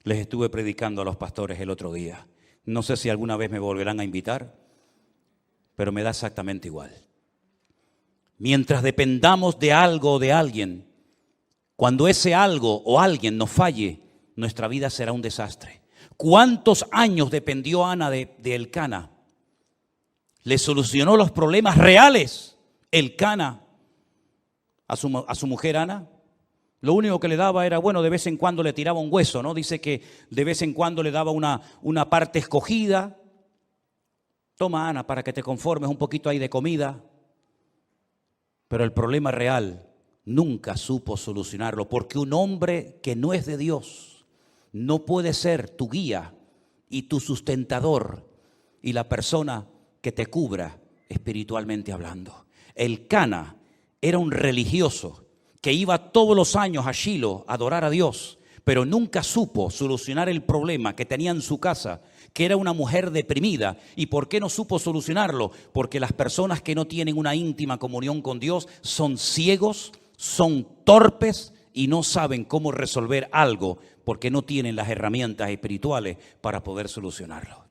les estuve predicando a los pastores el otro día. No sé si alguna vez me volverán a invitar, pero me da exactamente igual. Mientras dependamos de algo o de alguien, cuando ese algo o alguien nos falle, nuestra vida será un desastre. ¿Cuántos años dependió Ana de Elcana? Le solucionó los problemas reales Elcana a su mujer Ana. Lo único que le daba era, bueno, de vez en cuando le tiraba un hueso, ¿no? Dice que de vez en cuando le daba una parte escogida. Toma, Ana, para que te conformes, un poquito ahí de comida. Pero el problema real nunca supo solucionarlo, porque un hombre que no es de Dios no puede ser tu guía y tu sustentador y la persona que te cubra espiritualmente hablando. Elcana era un religioso que iba todos los años a Shilo a adorar a Dios, pero nunca supo solucionar el problema que tenía en su casa, que era una mujer deprimida. ¿Y por qué no supo solucionarlo? Porque las personas que no tienen una íntima comunión con Dios son ciegos, son torpes y no saben cómo resolver algo porque no tienen las herramientas espirituales para poder solucionarlo.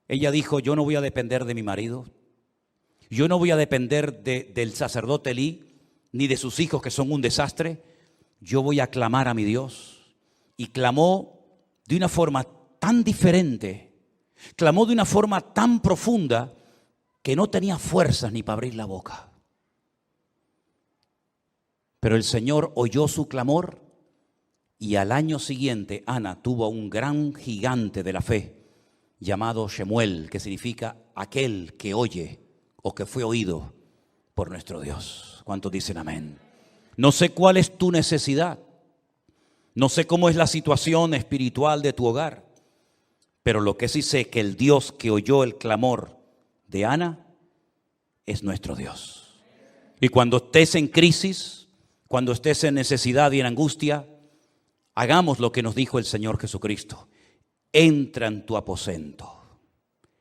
Ella dijo: yo no voy a depender de mi marido, yo no voy a depender del sacerdote Elí, ni de sus hijos que son un desastre. Yo voy a clamar a mi Dios. Y clamó de una forma tan diferente, clamó de una forma tan profunda que no tenía fuerzas ni para abrir la boca. Pero el Señor oyó su clamor y al año siguiente Ana tuvo un gran gigante de la fe llamado Shemuel, que significa aquel que oye o que fue oído por nuestro Dios. ¿Cuántos dicen amén? No sé cuál es tu necesidad, no sé cómo es la situación espiritual de tu hogar, pero lo que sí sé es que el Dios que oyó el clamor de Ana es nuestro Dios. Y cuando estés en crisis, cuando estés en necesidad y en angustia, hagamos lo que nos dijo el Señor Jesucristo: entra en tu aposento,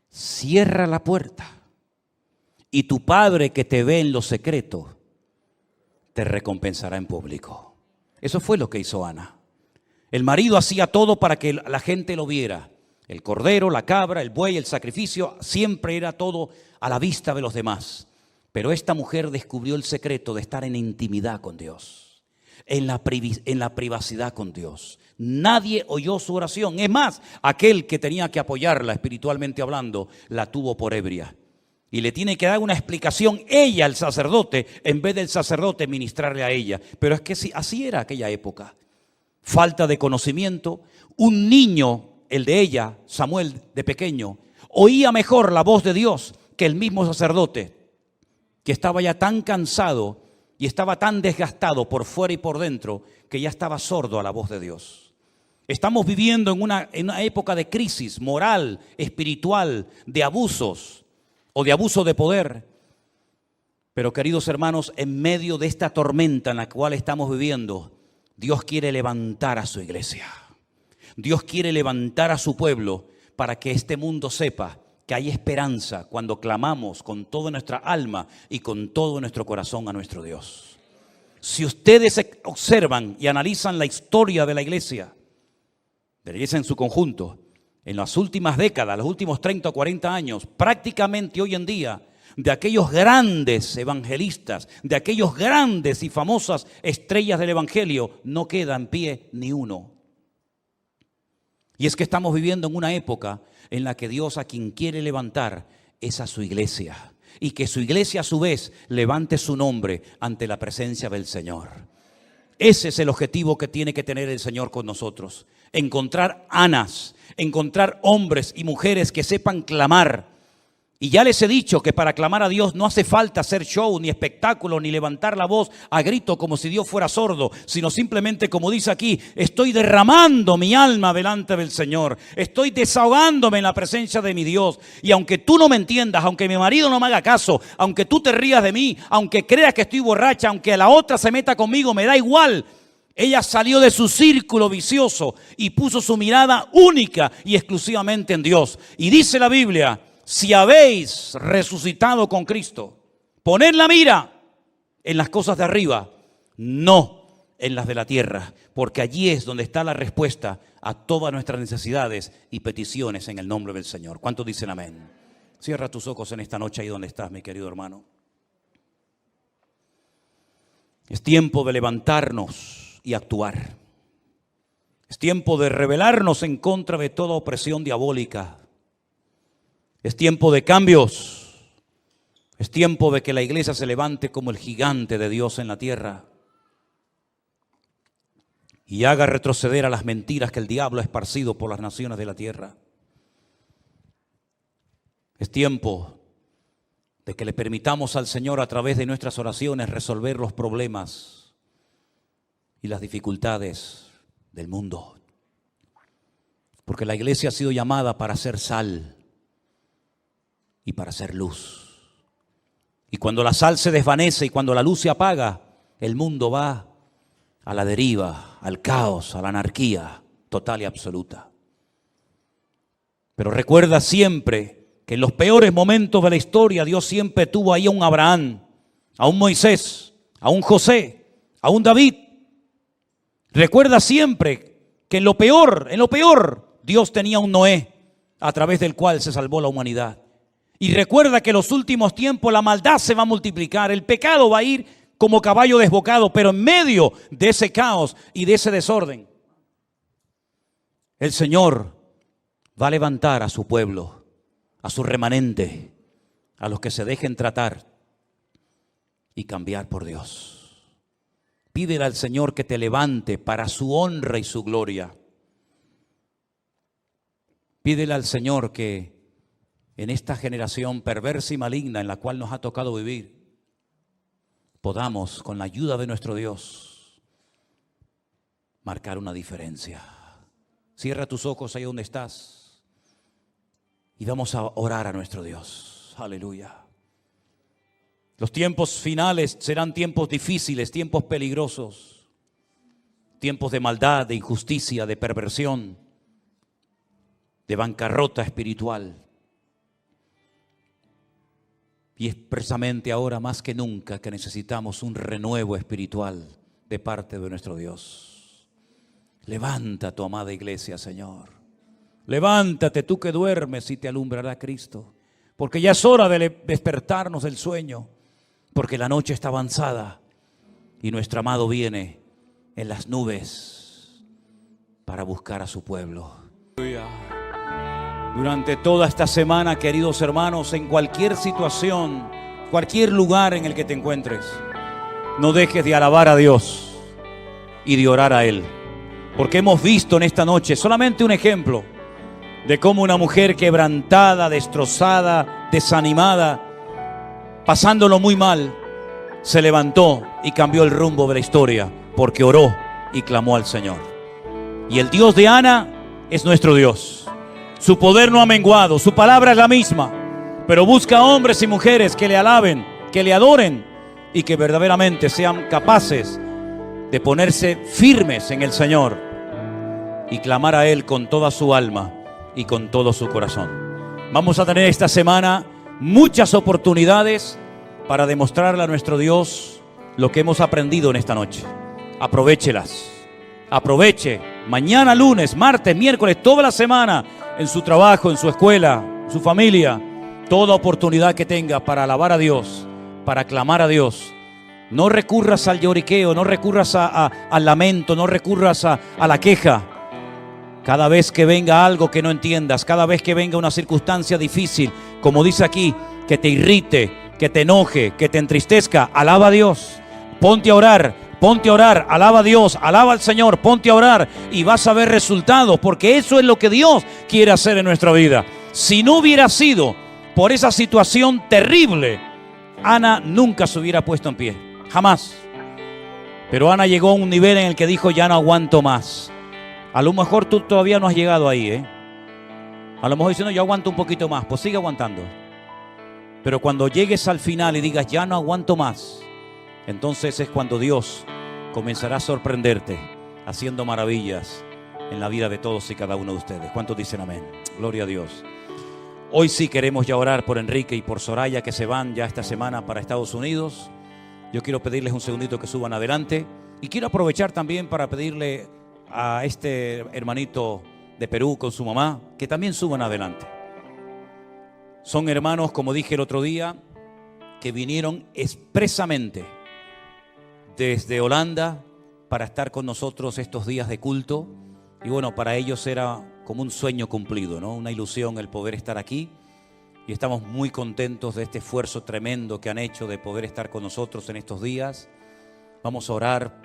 cierra la puerta, y tu Padre que te ve en lo secreto te recompensará en público. Eso fue lo que hizo Ana. El marido hacía todo para que la gente lo viera. El cordero, la cabra, el buey, el sacrificio, siempre era todo a la vista de los demás. Pero esta mujer descubrió el secreto de estar en intimidad con Dios, en la privacidad con Dios. Nadie oyó su oración. Es más, aquel que tenía que apoyarla espiritualmente hablando, la tuvo por ebria. Y le tiene que dar una explicación ella al sacerdote, en vez del sacerdote ministrarle a ella. Pero es que así era aquella época. falta de conocimiento. Un niño, el de ella, Samuel de pequeño, oía mejor la voz de Dios que el mismo sacerdote, que estaba ya tan cansado y estaba tan desgastado por fuera y por dentro que ya estaba sordo a la voz de Dios. Estamos viviendo en una época de crisis moral, espiritual, de abusos o de abuso de poder. Pero queridos hermanos, en medio de esta tormenta en la cual estamos viviendo, Dios quiere levantar a su iglesia. Dios quiere levantar a su pueblo para que este mundo sepa que hay esperanza cuando clamamos con toda nuestra alma y con todo nuestro corazón a nuestro Dios. Si ustedes observan y analizan la historia de la iglesia en su conjunto, en las últimas décadas, los últimos 30 o 40 años, prácticamente hoy en día, de aquellos grandes evangelistas, de aquellos grandes y famosas estrellas del evangelio, no queda en pie ni uno. Y es que estamos viviendo en una época en la que Dios a quien quiere levantar es a su iglesia. Y que su iglesia a su vez levante su nombre ante la presencia del Señor. Ese es el objetivo que tiene que tener el Señor con nosotros. Encontrar Anas, encontrar hombres y mujeres que sepan clamar. Y ya les he dicho que para clamar a Dios no hace falta hacer show, ni espectáculo, ni levantar la voz a grito como si Dios fuera sordo, sino simplemente, como dice aquí, estoy derramando mi alma delante del Señor. Estoy desahogándome en la presencia de mi Dios. Y aunque tú no me entiendas, aunque mi marido no me haga caso, aunque tú te rías de mí, aunque creas que estoy borracha, aunque la otra se meta conmigo, me da igual. Ella salió de su círculo vicioso y puso su mirada única y exclusivamente en Dios. Y dice la Biblia: si habéis resucitado con Cristo, poned la mira en las cosas de arriba, no en las de la tierra, porque allí es donde está la respuesta a todas nuestras necesidades y peticiones en el nombre del Señor. ¿Cuántos dicen amén? Cierra tus ojos en esta noche ahí donde estás, mi querido hermano. Es tiempo de levantarnos y actuar. Es tiempo de rebelarnos en contra de toda opresión diabólica. Es tiempo de cambios. Es tiempo de que la iglesia se levante como el gigante de Dios en la tierra y haga retroceder a las mentiras que el diablo ha esparcido por las naciones de la tierra. Es tiempo de que le permitamos al Señor a través de nuestras oraciones resolver los problemas y las dificultades del mundo. Porque la iglesia ha sido llamada para ser sal y para ser luz. Y cuando la sal se desvanece y cuando la luz se apaga, el mundo va a la deriva, al caos, a la anarquía total y absoluta. Pero recuerda siempre que en los peores momentos de la historia Dios siempre tuvo ahí a un Abraham, a un Moisés, a un José, a un David. Recuerda siempre que en lo peor, Dios tenía un Noé a través del cual se salvó la humanidad. Y recuerda que en los últimos tiempos la maldad se va a multiplicar, el pecado va a ir como caballo desbocado, pero en medio de ese caos y de ese desorden, el Señor va a levantar a su pueblo, a su remanente, a los que se dejen tratar y cambiar por Dios. Pídele al Señor que te levante para su honra y su gloria. Pídele al Señor que en esta generación perversa y maligna en la cual nos ha tocado vivir, podamos, con la ayuda de nuestro Dios, marcar una diferencia. Cierra tus ojos ahí donde estás y vamos a orar a nuestro Dios. Aleluya. Los tiempos finales serán tiempos difíciles, tiempos peligrosos, tiempos de maldad, de injusticia, de perversión, de bancarrota espiritual. Y es precisamente ahora más que nunca que necesitamos un renuevo espiritual de parte de nuestro Dios. Levanta tu amada iglesia, Señor. Levántate tú que duermes y te alumbrará Cristo. Porque ya es hora de despertarnos del sueño. Porque la noche está avanzada y nuestro amado viene en las nubes para buscar a su pueblo. Durante toda esta semana, queridos hermanos, en cualquier situación, cualquier lugar en el que te encuentres, no dejes de alabar a Dios y de orar a Él. Porque hemos visto en esta noche solamente un ejemplo de cómo una mujer quebrantada, destrozada, desanimada, pasándolo muy mal, se levantó y cambió el rumbo de la historia porque oró y clamó al Señor. Y el Dios de Ana es nuestro Dios. Su poder no ha menguado, su palabra es la misma, pero busca hombres y mujeres que le alaben, que le adoren y que verdaderamente sean capaces de ponerse firmes en el Señor y clamar a Él con toda su alma y con todo su corazón. Vamos a tener esta semana muchas oportunidades para demostrarle a nuestro Dios lo que hemos aprendido en esta noche. Aprovéchelas. Aproveche mañana, lunes, martes, miércoles, toda la semana, en su trabajo, en su escuela, en su familia, toda oportunidad que tenga para alabar a Dios, para clamar a Dios. No recurras al lloriqueo, no recurras al lamento, no recurras a la queja. Cada vez que venga algo que no entiendas, cada vez que venga una circunstancia difícil, como dice aquí, que te irrite, que te enoje, que te entristezca, alaba a Dios. Ponte a orar, alaba a Dios, alaba al Señor, ponte a orar y vas a ver resultados, porque eso es lo que Dios quiere hacer en nuestra vida. Si no hubiera sido por esa situación terrible, Ana nunca se hubiera puesto en pie, jamás. Pero Ana llegó a un nivel en el que dijo, ya no aguanto más. A lo mejor tú todavía no has llegado ahí, A lo mejor diciendo, yo aguanto un poquito más, pues sigue aguantando. Pero cuando llegues al final y digas, ya no aguanto más, entonces es cuando Dios comenzará a sorprenderte, haciendo maravillas en la vida de todos y cada uno de ustedes. ¿Cuántos dicen amén? Gloria a Dios. Hoy sí queremos ya orar por Enrique y por Soraya, que se van ya esta semana para Estados Unidos. Yo quiero pedirles un segundito que suban adelante. Y quiero aprovechar también para pedirle a este hermanito de Perú con su mamá, que también suban adelante. Son hermanos, como dije el otro día, que vinieron expresamente desde Holanda para estar con nosotros estos días de culto. Y bueno, para ellos era como un sueño cumplido, ¿no? Una ilusión el poder estar aquí. Y estamos muy contentos de este esfuerzo tremendo que han hecho de poder estar con nosotros en estos días. Vamos a orar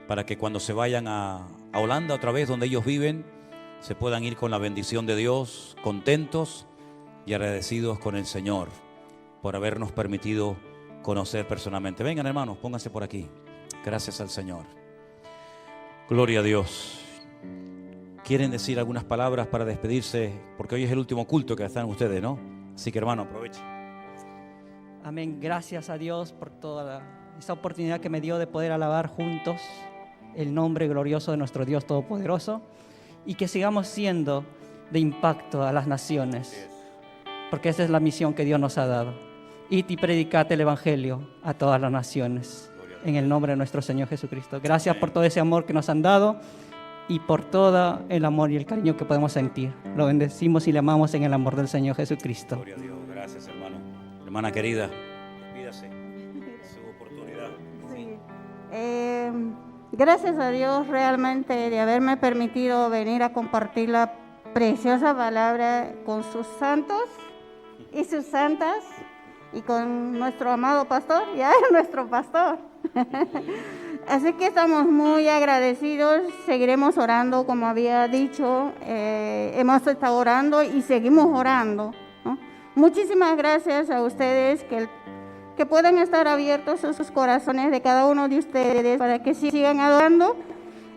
para que cuando se vayan a Holanda otra vez, donde ellos viven, se puedan ir con la bendición de Dios, contentos y agradecidos con el Señor por habernos permitido conocer personalmente. Vengan, hermanos, pónganse por aquí. Gracias al Señor. Gloria a Dios. ¿Quieren decir algunas palabras para despedirse? Porque hoy es el último culto que están ustedes, ¿no? Así que, hermano, aprovechen. Amén. Gracias a Dios por toda esta oportunidad que me dio de poder alabar juntos el nombre glorioso de nuestro Dios Todopoderoso, y que sigamos siendo de impacto a las naciones, porque esa es la misión que Dios nos ha dado. Id y predicad el Evangelio a todas las naciones, en el nombre de nuestro Señor Jesucristo. Gracias por todo ese amor que nos han dado y por todo el amor y el cariño que podemos sentir. Lo bendecimos y le amamos en el amor del Señor Jesucristo. Gloria a Dios. Gracias, hermano. Hermana querida, despídase. Su oportunidad. Sí. Gracias a Dios realmente de haberme permitido venir a compartir la preciosa palabra con sus santos y sus santas y con nuestro amado pastor, ya nuestro pastor. Así que estamos muy agradecidos, seguiremos orando como había dicho, hemos estado orando y seguimos orando, ¿no? Muchísimas gracias a ustedes que pueden estar abiertos sus corazones de cada uno de ustedes para que sigan adorando,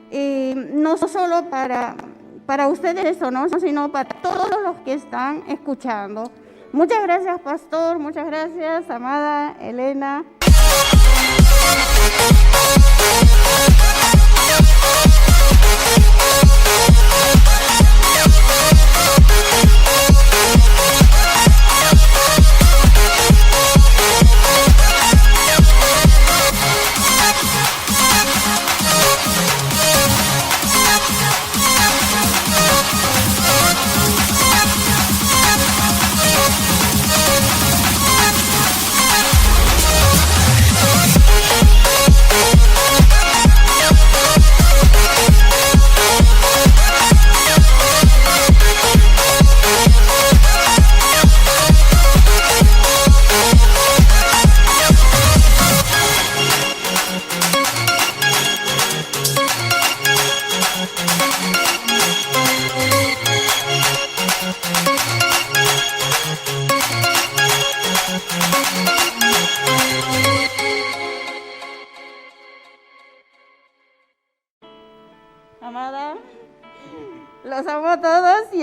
y no solo para ustedes eso, ¿no? Sino para todos los que están escuchando. Muchas gracias, pastor, muchas gracias, amada Elena.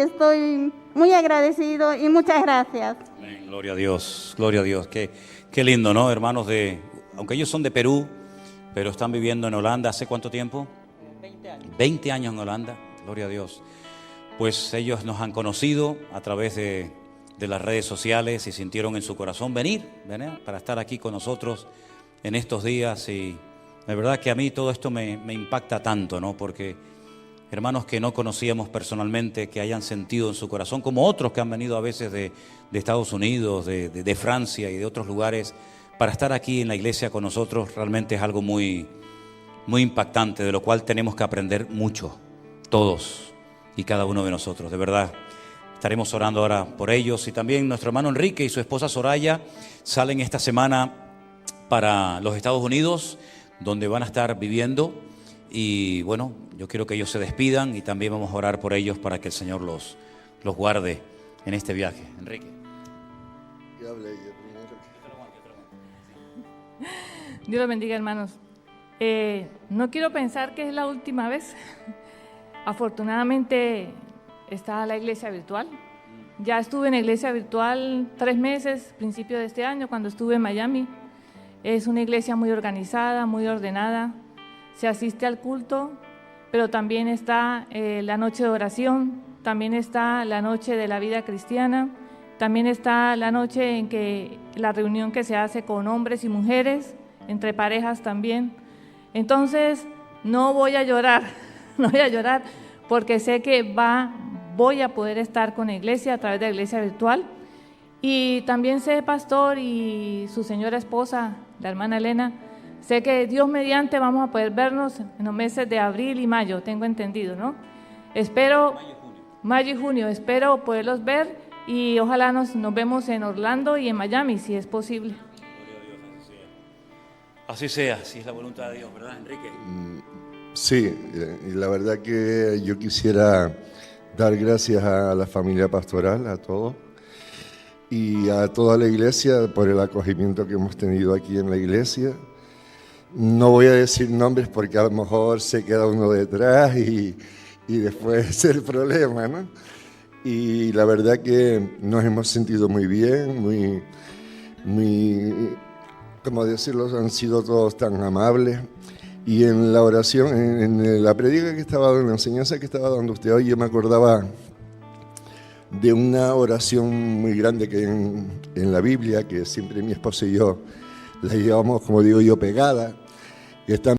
estoy muy agradecido y muchas gracias. Amén. Gloria a Dios, gloria a Dios. Qué lindo, ¿no? Hermanos aunque ellos son de Perú, pero están viviendo en Holanda. ¿Hace cuánto tiempo? 20 años. 20 años en Holanda, gloria a Dios. Pues ellos nos han conocido a través de las redes sociales y sintieron en su corazón venir para estar aquí con nosotros en estos días. Y la verdad que a mí todo esto me impacta tanto, ¿no? Porque hermanos que no conocíamos personalmente, que hayan sentido en su corazón, como otros que han venido a veces de Estados Unidos, de Francia y de otros lugares, para estar aquí en la iglesia con nosotros, realmente es algo muy, muy impactante, de lo cual tenemos que aprender mucho, todos y cada uno de nosotros, de verdad. Estaremos orando ahora por ellos, y también nuestro hermano Enrique y su esposa Soraya salen esta semana para los Estados Unidos, donde van a estar viviendo. Y bueno, yo quiero que ellos se despidan y también vamos a orar por ellos para que el Señor los guarde en este viaje. Enrique. Dios los bendiga, hermanos. No quiero pensar que es la última vez. Afortunadamente está la iglesia virtual. Ya estuve en la iglesia virtual 3 meses, principio de este año, cuando estuve en Miami. Es una iglesia muy organizada, muy ordenada. Se asiste al culto, pero también está la noche de oración, también está la noche de la vida cristiana, también está la noche en que la reunión que se hace con hombres y mujeres, entre parejas también. Entonces, no voy a llorar, no voy a llorar, porque sé que voy a poder estar con la iglesia a través de la iglesia virtual. Y también sé, pastor, y su señora esposa, la hermana Elena, sé que Dios mediante vamos a poder vernos en los meses de abril y mayo, tengo entendido, ¿no? Espero, mayo y junio, espero poderlos ver, y ojalá nos vemos en Orlando y en Miami, si es posible. Así sea, si es la voluntad de Dios, ¿verdad, Enrique? Sí, y la verdad que yo quisiera dar gracias a la familia pastoral, a todos, y a toda la iglesia por el acogimiento que hemos tenido aquí en la iglesia. No voy a decir nombres porque a lo mejor se queda uno detrás y después es el problema, ¿no? Y la verdad que nos hemos sentido muy bien, muy, ¿cómo decirlo? Han sido todos tan amables. Y en la oración, en la predica que estaba dando, en la enseñanza que estaba dando usted hoy, yo me acordaba de una oración muy grande que hay en la Biblia, que siempre mi esposa y yo la llevamos, como digo yo, pegada, que está